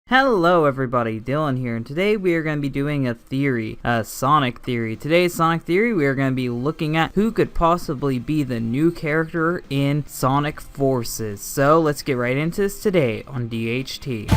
Hello everybody, Dylan here, and today we are going to be doing a Sonic theory. Today's Sonic theory, we are going to be looking at who could possibly be the new character in Sonic Forces. So let's get right into this today on DHT.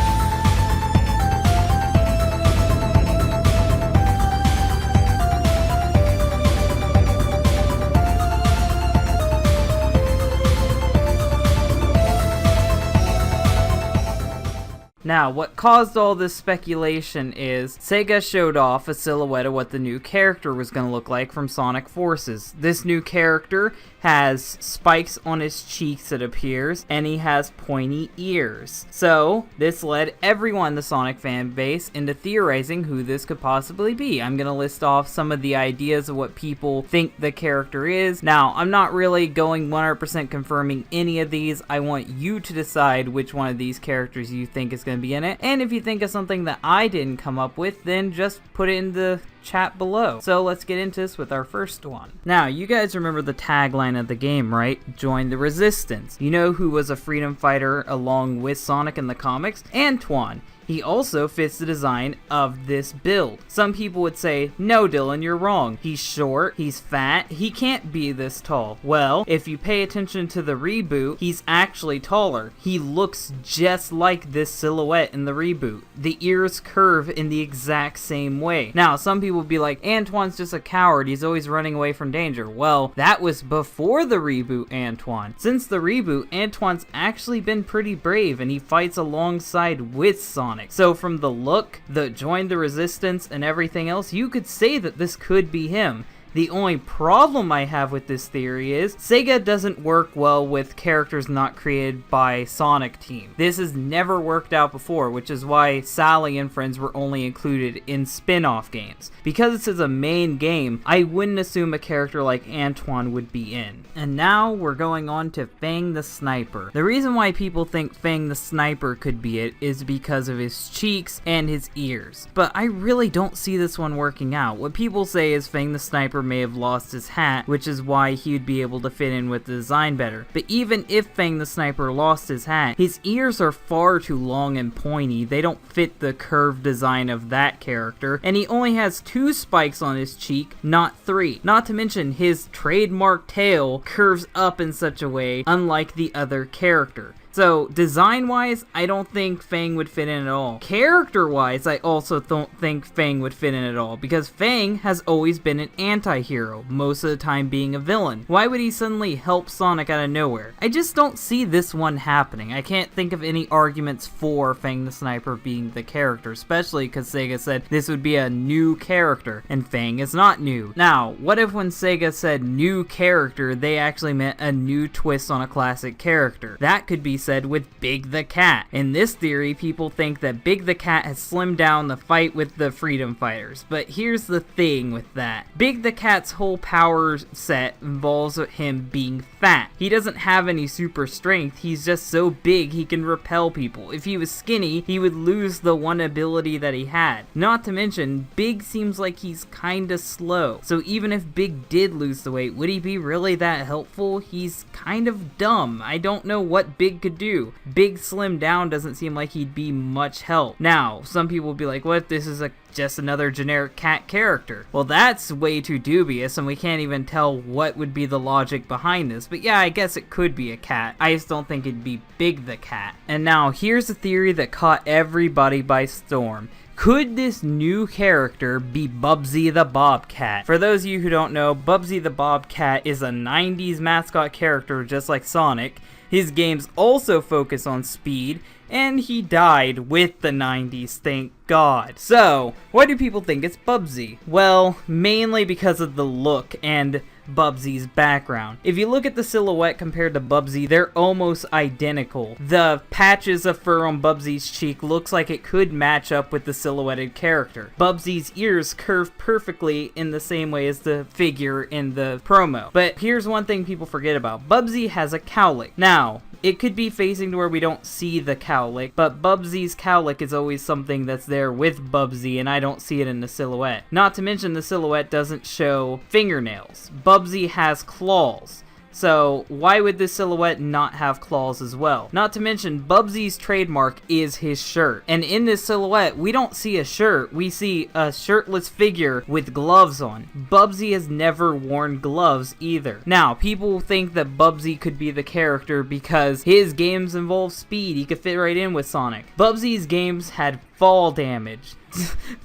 Now, what caused all this speculation is Sega showed off a silhouette of what the new character was going to look like from Sonic Forces. This new character has spikes on his cheeks, it appears, and he has pointy ears. So, this led everyone in the Sonic fan base into theorizing who this could possibly be. I'm going to list off some of the ideas of what people think the character is. Now, I'm not really going 100% confirming any of these. I want you to decide which one of these characters you think is going to be in it. And if you think of something that I didn't come up with, then just put it in the chat below. So let's get into this with our first one. Now, you guys remember the tagline of the game, right? Join the Resistance. You know who was a freedom fighter along with Sonic in the comics? Antoine. He also fits the design of this build. Some people would say, no Dylan, you're wrong. He's short, he's fat, he can't be this tall. Well, if you pay attention to the reboot, he's actually taller. He looks just like this silhouette in the reboot. The ears curve in the exact same way. Now, some people would be like, Antoine's just a coward, he's always running away from danger. Well, that was before the reboot Antoine. Since the reboot, Antoine's actually been pretty brave and he fights alongside with Sonic. So from the look, the join the Resistance, and everything else, you could say that this could be him. The only problem I have with this theory is Sega doesn't work well with characters not created by Sonic Team. This has never worked out before, which is why Sally and Friends were only included in spin-off games. Because this is a main game, I wouldn't assume a character like Antoine would be in. And now we're going on to Fang the Sniper. The reason why people think Fang the Sniper could be it is because of his cheeks and his ears. But I really don't see this one working out. What people say is Fang the Sniper may have lost his hat, which is why he'd be able to fit in with the design better. But even if Fang the Sniper lost his hat, his ears are far too long and pointy. They don't fit the curved design of that character, and he only has 2 spikes on his cheek, not 3. Not to mention his trademark tail curves up in such a way, unlike the other character. So, design-wise, I don't think Fang would fit in at all. Character-wise, I also don't think Fang would fit in at all, because Fang has always been an anti-hero, most of the time being a villain. Why would he suddenly help Sonic out of nowhere? I just don't see this one happening. I can't think of any arguments for Fang the Sniper being the character, especially because Sega said this would be a new character, and Fang is not new. Now, what if when Sega said new character, they actually meant a new twist on a classic character? That could be said with Big the Cat. In this theory, people think that Big the Cat has slimmed down the fight with the freedom fighters, but here's the thing with that. Big the Cat's whole power set involves him being fat. He doesn't have any super strength, he's just so big he can repel people. If he was skinny, he would lose the one ability that he had. Not to mention, Big seems like he's kinda slow, so even if Big did lose the weight, would he be really that helpful? He's kind of dumb. I don't know what Big could do. Big slim down doesn't seem like he'd be much help. Now, some people will be like, what if this is just another generic cat character? Well, that's way too dubious, and we can't even tell what would be the logic behind this. But yeah, I guess it could be a cat. I just don't think it'd be Big the Cat. And now, here's a theory that caught everybody by storm. Could this new character be Bubsy the Bobcat? For those of you who don't know, Bubsy the Bobcat is a 90s mascot character just like Sonic. His games also focus on speed, and he died with the 90s, thank God. So, why do people think it's Bubsy? Well, mainly because of the look and Bubsy's background. If you look at the silhouette compared to Bubsy, they're almost identical. The patches of fur on Bubsy's cheek looks like it could match up with the silhouetted character. Bubsy's ears curve perfectly in the same way as the figure in the promo. But here's one thing people forget about. Bubsy has a cowlick. Now, it could be facing to where we don't see the cowlick, but Bubsy's cowlick is always something that's there with Bubsy, and I don't see it in the silhouette. Not to mention the silhouette doesn't show fingernails. Bubsy has claws. So why would this silhouette not have claws as well? Not to mention, Bubsy's trademark is his shirt. And in this silhouette, we don't see a shirt, we see a shirtless figure with gloves on. Bubsy has never worn gloves either. Now, people think that Bubsy could be the character because his games involve speed. He could fit right in with Sonic. Bubsy's games had fall damage.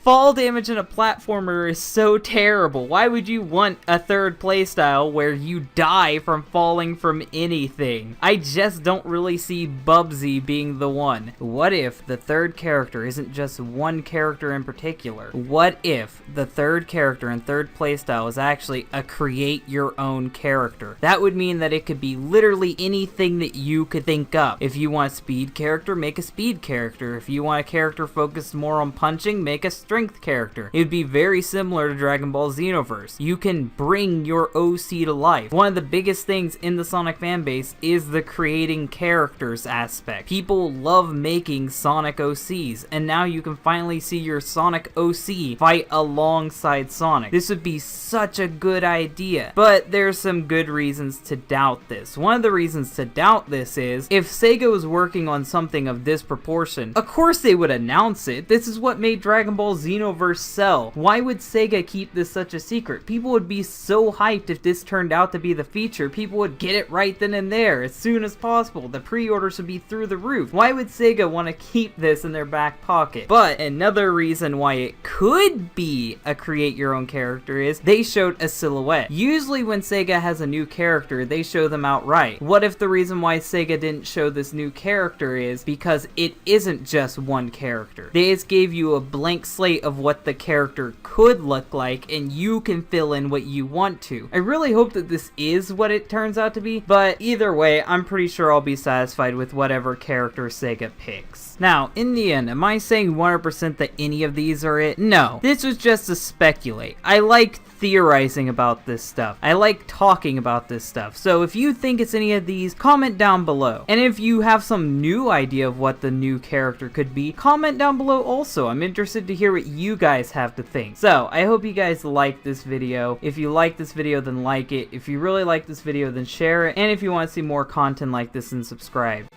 Fall damage in a platformer is so terrible. Why would you want a third playstyle where you die from falling from anything? I just don't really see Bubsy being the one. What if the third character isn't just one character in particular? What if the third character and third playstyle is actually a create your own character? That would mean that it could be literally anything that you could think up. If you want a speed character, make a speed character. If you want a character focused more on punching, make a strength character. It would be very similar to Dragon Ball Xenoverse. You can bring your OC to life. One of the biggest things in the Sonic fanbase is the creating characters aspect. People love making Sonic OCs, and now you can finally see your Sonic OC fight alongside Sonic. This would be such a good idea, but there's some good reasons to doubt this. One of the reasons to doubt this is, if Sega was working on something of this proportion, of course they would announce it. This is what made Dragon Ball Xenoverse sell. Why would Sega keep this such a secret? People would be so hyped if this turned out to be the feature. People would get it right then and there as soon as possible. The pre-orders would be through the roof. Why would Sega want to keep this in their back pocket? But another reason why it could be a create your own character is they showed a silhouette. Usually when Sega has a new character, they show them outright. What if the reason why Sega didn't show this new character is because it isn't just one character? They just gave you a blank slate of what the character could look like, and you can fill in what you want to. I really hope that this is what it turns out to be, but either way, I'm pretty sure I'll be satisfied with whatever character Sega picks. Now, in the end, am I saying 100% that any of these are it? No. This was just to speculate. I like theorizing about this stuff. I like talking about this stuff. So if you think it's any of these, comment down below. And if you have some new idea of what the new character could be, comment down below also. I'm interested to hear what you guys have to think. So I hope you guys liked this video. If you like this video, then like it. If you really like this video, then share it. And if you want to see more content like this, then subscribe.